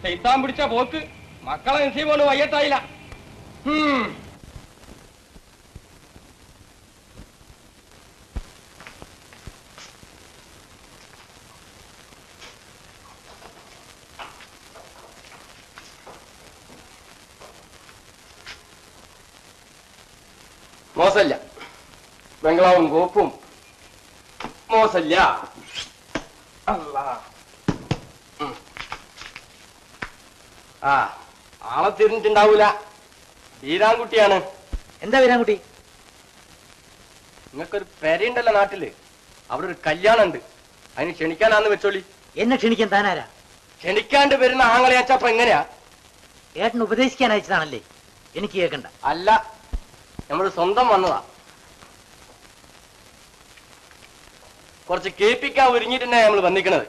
ചെയ്ത്താൻ പിടിച്ച പോക്ക് മക്കളെ നസീബോണ് വയ്യത്തായില്ല. മോശല്ല, ബംഗ്ലാവും കോപ്പും മോശല്ല. ആ ആളെ തിരിഞ്ഞിട്ടുണ്ടാവൂല. വീരാൻകുട്ടിയാണ്. എന്താ വീരാൻകുട്ടി? നിങ്ങൾക്കൊരു പെരയുണ്ടല്ലോ നാട്ടില്, അവിടെ ഒരു കല്യാണം ഉണ്ട്, അതിന് ക്ഷണിക്കാനാന്ന് വെച്ചോളി. എന്നെ ക്ഷണിക്കാൻ താനാരാ? ക്ഷണിക്കാണ്ട് വരുന്ന ആങ്ങളെ അച്ചപ്പ എങ്ങനെയാ? ഏട്ടൻ ഉപദേശിക്കാൻ അയച്ചതാണല്ലേ, എനിക്ക് കേൾക്കണ്ട. അല്ല, നമ്മൾ സ്വന്തം വന്നതാ. കുറച്ച് കേൾപ്പിക്കാൻ ഒരുങ്ങിട്ട് തന്നെ നമ്മൾ വന്നിക്കണത്.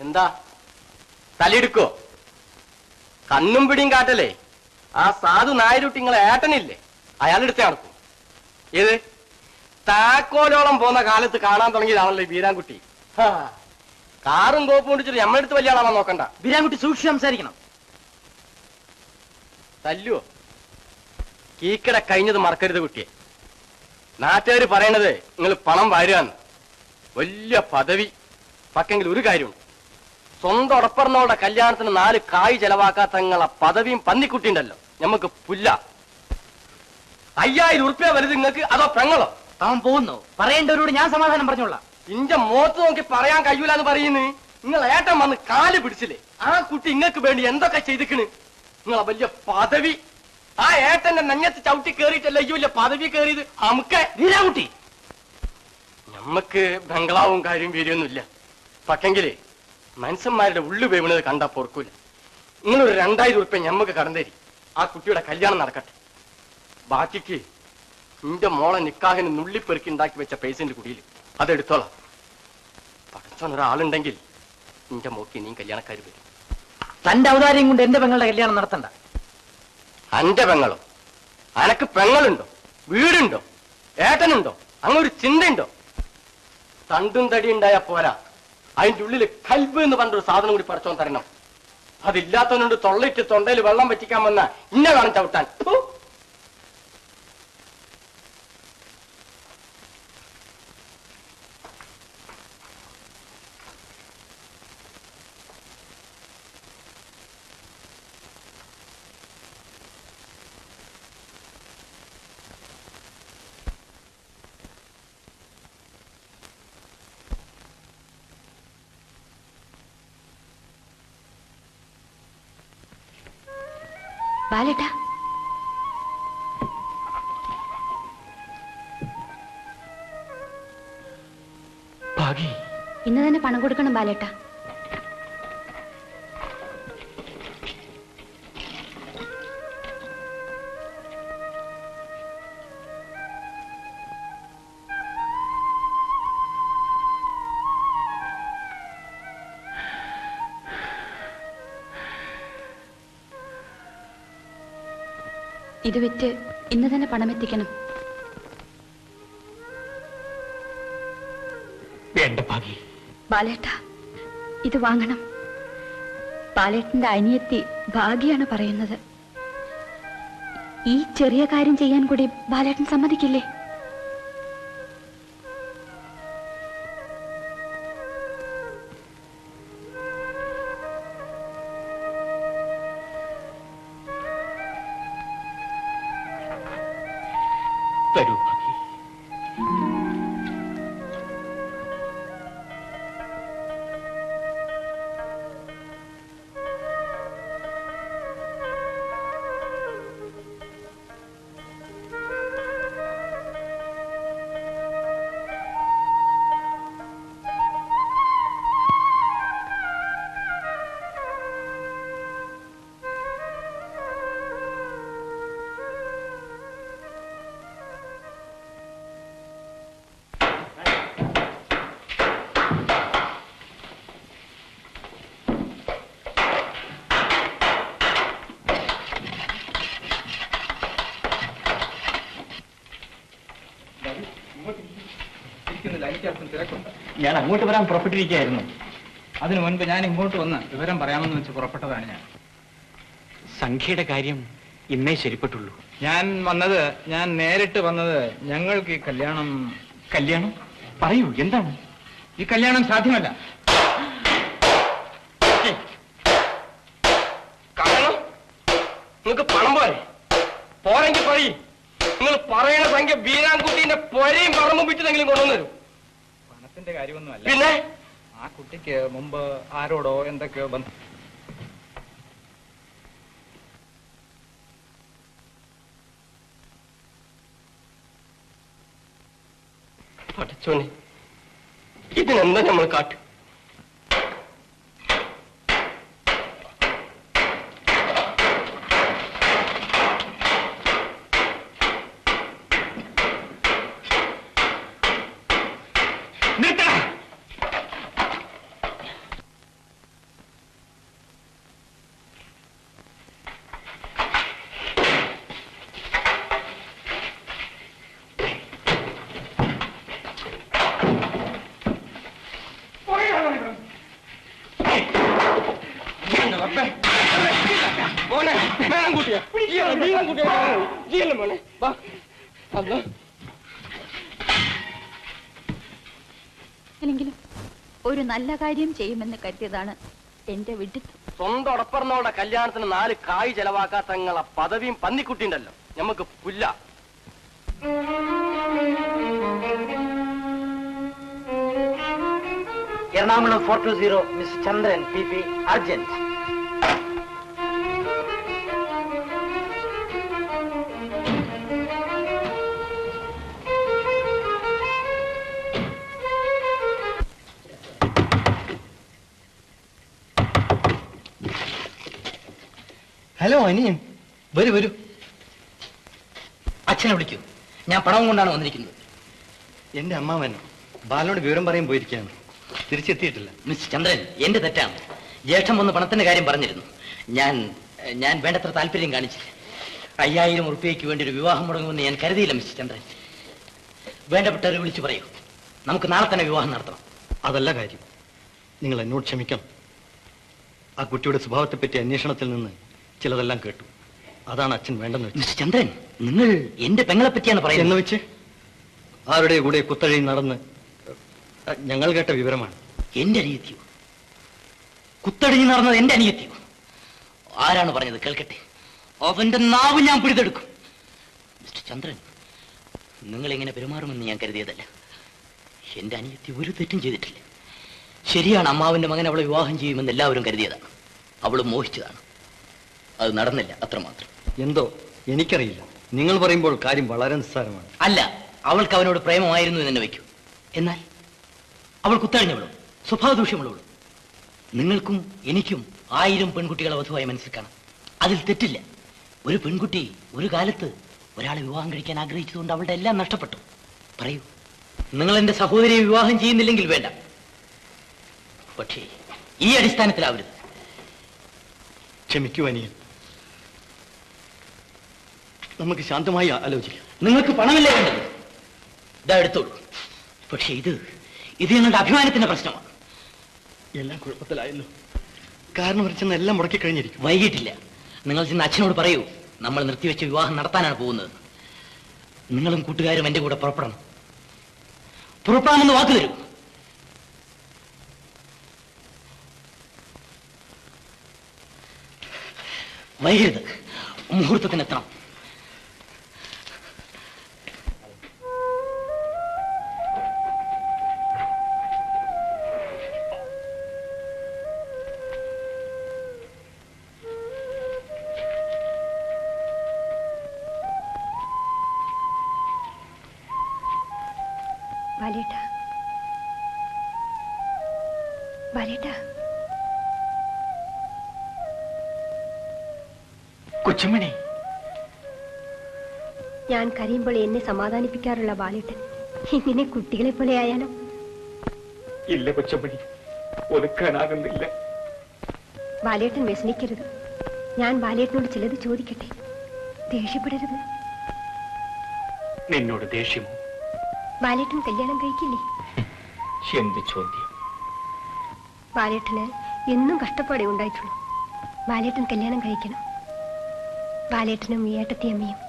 എന്താ തലയെടുക്കോ? കണ്ണും പിടിയും കാട്ടല്ലേ? ആ സാധു നായരുട്ടി നിങ്ങളെ ഏട്ടനില്ലേ, അയാളെടുത്ത് നടക്കും. ഏത് താക്കോലോളം പോകുന്ന കാലത്ത് കാണാൻ തുടങ്ങിയതാണല്ലോ ഈ വീരാൻകുട്ടി. കാറും കോപ്പും പിടിച്ചിട്ട് നമ്മളെടുത്ത് വലിയ ആളാണോ നോക്കണ്ട. വീരാൻകുട്ടി സൂക്ഷിച്ച് സംസാരിക്കണം. തല്ലുവോ? കീക്കട കഴിഞ്ഞത് മറക്കരുത് കുട്ടിയെ. നാട്ടുകാർ പറയണത് നിങ്ങൾ പണം വാരുകയെന്ന്. വലിയ പദവി. പക്കെങ്കിൽ ഒരു കാര്യമുണ്ട്, സ്വന്തം ഉടപ്പറന്നവളുടെ കല്യാണത്തിന് 4 കായ് ചെലവാക്കാത്ത നിങ്ങളെ പദവിയും പന്നിക്കുട്ടി ഉണ്ടല്ലോ, ഞമ്മക്ക് പുല്ല. 5000 ഉറുപ്പ്യ വലുത് നിങ്ങൾക്ക്, അതോ പെങ്ങളോ? അവൻ പോകുന്നു, പറയേണ്ടവരോട് ഞാൻ സമാധാനം പറഞ്ഞോളാം. ഇഞ്ച മുഖത്ത് നോക്കി പറയാൻ കഴിയൂലെന്ന് പറയുന്നു. നിങ്ങൾ ഏട്ടൻ വന്ന് കാല് പിടിച്ചില്ലേ, ആ കുട്ടി നിങ്ങൾക്ക് വേണ്ടി എന്തൊക്കെ ചെയ്തിക്കണ്. നിങ്ങളെ വലിയ പദവി, ആ ഏട്ടന്റെ നെഞ്ഞത്ത് ചവിട്ടി കയറിയിട്ടല്ലേ ഈ വലിയ പദവി കയറിയത്. നമുക്ക് വീരാൻകുട്ടി, നമ്മക്ക് ബംഗ്ലാവും കാര്യം വീരൊന്നുമില്ല. പക്ഷെങ്കിലേ മനുഷ്യന്മാരുടെ ഉള്ളു വീണത് കണ്ടാ പൊറുക്കൂല. നിങ്ങളൊരു 2000 ഉറുപ്പ്യ ഞമ്മക്ക് കടന്നേരി, ആ കുട്ടിയുടെ കല്യാണം നടക്കട്ടെ. ബാക്കിക്ക് നിന്റെ മോളെ നിക്കാഹിന് നുള്ളിപ്പെറുക്കി ഉണ്ടാക്കി വെച്ച പൈസന്റെ കുടിയിൽ അതെടുത്തോളാം. പഠിച്ചോൻ ഒരാളുണ്ടെങ്കിൽ നിന്റെ മോക്ക് നീ കല്യാണക്കാർ വരും. തന്റെ ഔദാര്യം കൊണ്ട് എന്റെ പെങ്ങളുടെ കല്യാണം നടത്തണ്ട. അന്റെ പെങ്ങളോ? അനക്ക് പെങ്ങളുണ്ടോ? വീടുണ്ടോ? ഏട്ടനുണ്ടോ? അങ്ങൊരു ചിന്തയുണ്ടോ? തണ്ടും തടി ഉണ്ടായാ പോരാ, അതിന്റെ ഉള്ളിൽ കൽബ് എന്ന് പറഞ്ഞൊരു സാധനം കൂടി പഠിച്ചോൻ തരണം. അതില്ലാത്തവനോട് തൊള്ളയിട്ട് തൊണ്ടയിൽ വെള്ളം പറ്റിക്കാൻ വന്ന ഇന്ന വേണം ചവിട്ടാൻ. ബാലേട്ടാ, ഇന്ന് തന്നെ പണം കൊടുക്കണം ബാലേട്ടാ. ഇത് വിറ്റ് ഇന്ന് തന്നെ പണം എത്തിക്കണം. ബാലേട്ടാ, ഇത് വാങ്ങണം. ബാലേട്ടന്റെ അനിയത്തി ഭാഗ്യാണ് പറയുന്നത്. ഈ ചെറിയ കാര്യം ചെയ്യാൻ കൂടി ബാലേട്ടൻ സമ്മതിക്കില്ലേ? തരൂ. ഞാൻ അങ്ങോട്ട് വരാൻ പുറപ്പെട്ടിരിക്കുകയായിരുന്നു. അതിനു മുൻപ് ഞാൻ ഇങ്ങോട്ട് വന്ന് വിവരം പറയാമെന്ന് വെച്ച് പുറപ്പെട്ടതാണ് ഞാൻ. സംഖ്യയുടെ കാര്യം ഇന്നേ ശരിപ്പെട്ടുള്ളൂ. ഞാൻ നേരിട്ട് വന്നത് ഞങ്ങൾക്ക് ഈ കല്യാണം പറയൂ, എന്താണ്? ഈ കല്യാണം സാധ്യമല്ല. കാരണം നിങ്ങൾക്ക് പണം പോരെങ്കിൽ പറയും. നിങ്ങൾ പറയുന്ന സംഖ്യ ബീരാൻകുട്ടീന്റെ പൊരയും പറമ്പും വിറ്റതെങ്കിലും കൊണ്ടുവന്നു. പണത്തിന്റെ കാര്യമൊന്നുമല്ല. പിന്നെ ആ കുട്ടിക്ക് മുമ്പ് ആരോടോ എന്തൊക്കെയോ ബന്ധം. പഠിച്ചോനെ, ഇതിനെന്താ നമ്മൾ കാട്ടും? എങ്കിലും ഒരു നല്ല കാര്യം ചെയ്യുമെന്ന് കരുതിയതാണ് എന്റെ വിഡിത്തം. സ്വന്തം ഉടപ്പറന്നോടെ കല്യാണത്തിന് 4 കായ് ചെലവാക്കാത്തങ്ങളെ പദവിയും പന്നിക്കുട്ടിണ്ടല്ലോ, നമുക്ക് പുല്ല. എറണാകുളം 420 മിസ് ചന്ദ്രൻ PP അർജന്റ്. ഹലോ അനിയൻ, വരൂ. അച്ഛനെ വിളിക്കൂ, ഞാൻ പണവും കൊണ്ടാണ് വന്നിരിക്കുന്നത്. എന്റെ അമ്മാവൻ ബാലനോട് വിവരം പറയാൻ പോയിരിക്കുകയാണ്, തിരിച്ചെത്തിയിട്ടില്ല. മിസ് ചന്ദ്രൻ, എന്റെ തെറ്റാണ്. ജ്യേഷ്ഠം വന്ന് പണത്തിന്റെ കാര്യം പറഞ്ഞിരുന്നു. ഞാൻ വേണ്ടത്ര താല്പര്യം കാണിച്ചില്ല. 5000 ഉറുപ്പികയ്ക്ക് വേണ്ടി ഒരു വിവാഹം മുടങ്ങുമെന്ന് ഞാൻ കരുതിയില്ല മിസ് ചന്ദ്രൻ. വേണ്ടപ്പെട്ടവരെ വിളിച്ചു പറയൂ, നമുക്ക് നാളെ തന്നെ വിവാഹം നടത്തണം. അതല്ല കാര്യം, നിങ്ങൾ എന്നോട് ക്ഷമിക്കണം. ആ കുട്ടിയുടെ സ്വഭാവത്തെപ്പറ്റി അന്വേഷണത്തിൽ നിന്ന് ചിലതെല്ലാം കേട്ടു. അതാണ് അച്ഛൻ വേണ്ടെന്ന് വെച്ചു. മിസ് ചന്ദ്രൻ, നിങ്ങൾ എന്റെ പെങ്ങളെ പറ്റിയാണ് പറയുന്നത്. എന്ന് വെച്ച് ആരുടെ കൂടെ കുത്തഴി നടന്ന് ഞങ്ങൾ കേട്ട വിവരമാണ്. എന്റെ അനിയത്തിയോ? കുത്തടിഞ്ഞു നടന്നത് എന്റെ അനിയത്തിയോ? ആരാണ് പറഞ്ഞത്? കേൾക്കട്ടെ, അവന്റെ നാവ് ഞാൻ പിടിതെടുക്കും. മിസ്റ്റർ ചന്ദ്രൻ, നിങ്ങൾ എങ്ങനെ പെരുമാറുമെന്ന് ഞാൻ കരുതിയതല്ല. എന്റെ അനിയത്തി ഒരു തെറ്റും ചെയ്തിട്ടില്ല. ശരിയാണ്, അമ്മാവിന്റെ മകൻ അവളെ വിവാഹം ചെയ്യുമെന്ന് എല്ലാവരും കരുതിയതാണ്. അവൾ മോഹിച്ചതാണ്. അത് നടന്നില്ല, അത്രമാത്രം. എന്തോ എനിക്കറിയില്ല. നിങ്ങൾ പറയുമ്പോൾ കാര്യം വളരെ നിസ്സാരമാണ്. അല്ല, അവൾക്ക് അവനോട് പ്രേമമായിരുന്നു എന്ന് തന്നെ വയ്ക്കൂ. എന്നാൽ അവൾ കുത്തഴിഞ്ഞവളും സ്വഭാവ ദൂഷ്യമുള്ളവളും. നിങ്ങൾക്കും എനിക്കും 1000 പെൺകുട്ടികളെ വധുവായി മനസ്സിൽ കാണാം. അതിൽ തെറ്റില്ല. ഒരു പെൺകുട്ടി ഒരു കാലത്ത് ഒരാളെ വിവാഹം കഴിക്കാൻ ആഗ്രഹിച്ചതുകൊണ്ട് അവളുടെ എല്ലാം നഷ്ടപ്പെട്ടു. പറയൂ, നിങ്ങൾ എന്റെ സഹോദരിയെ വിവാഹം ചെയ്യുന്നില്ലെങ്കിൽ വേണ്ട. പക്ഷേ ഈ അടിസ്ഥാനത്തിലാവരുത്. ക്ഷമിക്കൂ അനിയൻ, നമുക്ക് ശാന്തമായി ആലോചിക്കാം. നിങ്ങൾക്ക് പണമില്ലേ വേണ്ടത്? ഇതാ എടുത്തോളൂ. പക്ഷെ ഇത് ഞങ്ങളുടെ അഭിമാനത്തിന്റെ പ്രശ്നമാണ്. എല്ലാം കുഴപ്പത്തിലായല്ലോ. കാരണം ചെന്ന് എല്ലാം മുടക്കി കഴിഞ്ഞിരിക്കും. വൈകിട്ടില്ല. നിങ്ങൾ ചെന്ന് അച്ഛനോട് പറയൂ, നമ്മൾ നിർത്തിവെച്ച വിവാഹം നടത്താനാണ് പോകുന്നത്. നിങ്ങളും കൂട്ടുകാരും എന്റെ കൂടെ പുറപ്പെടണം. പുറപ്പെടാമെന്ന് വാക്ക് തരൂ. വൈകരുത്, മുഹൂർത്തത്തിനെത്തണം. കൊച്ചമ്മണി, ഞാൻ കരയുമ്പോൾ എന്നെ സമാധാനിപ്പിക്കാറുള്ള ബാലേട്ടൻ ഇങ്ങനെ കുട്ടികളെ പോലെ ആയാലോ? ഇല്ല കൊച്ചമ്മണി, ഒതുക്കാനാകുന്നില്ല. ബാലേട്ടൻ വ്യസനിക്കരുത്. ഞാൻ ബാലേട്ടനോട് ചിലത് ചോദിക്കട്ടെ? ദേഷ്യപ്പെടരുത്. നിന്നോട് ദേഷ്യമോ? ബാലേട്ടൻ കല്യാണം കഴിക്കില്ലേ? എന്ത് ചോദ്യം! ബാലേട്ടന് എന്നും കഷ്ടപ്പാടേ ഉണ്ടായിട്ടുള്ളൂ. ബാലേട്ടൻ കല്യാണം കഴിക്കണം. ബാലേട്ടനും ഏട്ടത്തിയമ്മയും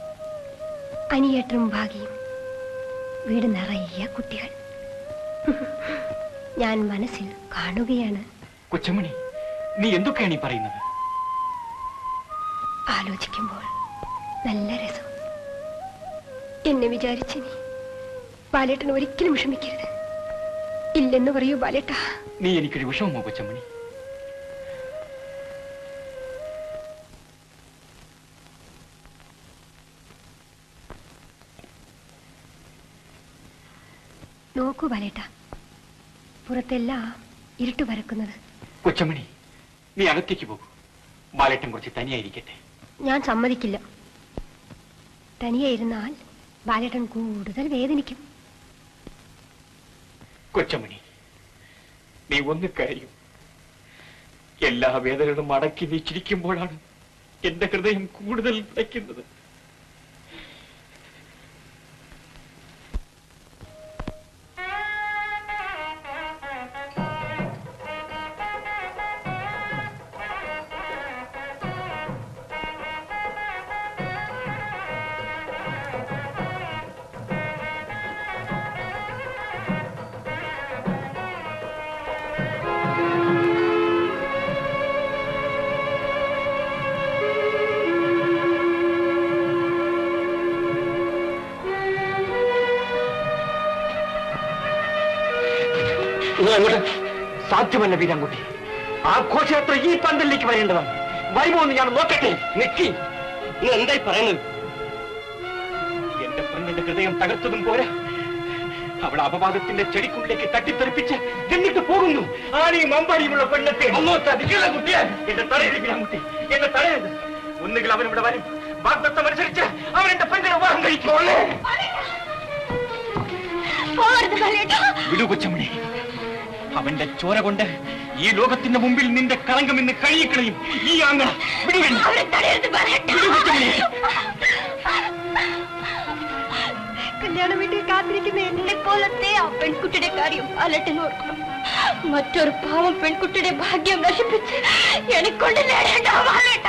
അനിയേട്ടനും ഭാഗ്യയും, വീട് നിറയെ കുട്ടികൾ. ഞാൻ മനസ്സിൽ കാണുകയാണ്. കൊച്ചമ്മണി, നീ എന്തൊക്കെയാണ് ഈ പറയുന്നത്? ആലോചിക്കുമ്പോൾ നല്ല രസം. എന്നെ വിചാരിച്ച് നീ ബാലേട്ടൻ ഒരിക്കലും വിഷമിക്കരുത്. ഇല്ലെന്ന് പറയൂ ബാലേട്ട. നീ എനിക്കൊരു വിഷമമോ കൊച്ചമ്മണി? നോക്കൂ ബാലേട്ട, പുറത്തെല്ലാം ഇരുട്ട് പരക്കുന്നത്. കൊച്ചമ്മണി, നീ അകത്തേക്ക് പോകൂ. ബാലേട്ടൻ കുറച്ച് തനിയായിരിക്കട്ടെ. ഞാൻ സമ്മതിക്കില്ല. തനിയെ ഇരുന്നാൽ ബാലേട്ടൻ കൂടുതൽ വേദനിക്കും. കൊച്ചമ്മണി, നീ ഒന്ന് കരയും. എല്ലാ വേദനകളും അടക്കി നീ ചിരിക്കുമ്പോഴാണ് എന്റെ ഹൃദയം കൂടുതൽ പിടയ്ക്കുന്നത്. സാധ്യമല്ല വീരാൻകുട്ടി. ആഘോഷയാത്ര ഈ പന്തലിലേക്ക് വരേണ്ടതാണ്. വരുമോ എന്ന് ഞാൻ നോക്കട്ടെ. നിക്കി, നിങ്ങൾ എന്തായി പറയുന്നത്? എന്റെ പെണ്ണിന്റെ ഹൃദയം തകർത്തതും പോരാ, അവൾ അപവാദത്തിന്റെ ചെടിക്കുള്ളിലേക്ക് തട്ടിത്തെറിപ്പിച്ച് എന്നിട്ട് പോകുന്നു. ആനയും അമ്പാടിയുമുള്ള പെണ്ണത്തെ കുട്ടിയെ എന്റെ തടയരുത് വീരാൻകുട്ടി, എന്നെ തടയരുത്. ഒന്നുകിൽ അവൻ ഇവിടെ വരും. വാഗ്ദത്തം അനുസരിച്ച് അവൻ എന്റെ പെണ്ണിനെ വിവാഹം കഴിക്കും. വിടു കൊച്ചമ്മണി. അവന്റെ ചോര കൊണ്ട് ഈ ലോകത്തിന്റെ മുമ്പിൽ നിന്റെ കളങ്കം ഇന്ന് കഴുകിക്കളയും. ഈ ആങ്ങ കല്യാണ വീട്ടിൽ കാത്തിരിക്കുന്ന എന്നെ പോലത്തെ ആ പെൺകുട്ടിയുടെ കാര്യം ബാലേട്ടൻ ഓർക്കണം. മറ്റൊരു പാവം പെൺകുട്ടിയുടെ ഭാഗ്യം നശിപ്പിച്ച് എനിക്കൊണ്ട് നേടേണ്ട ബാലേട്ട.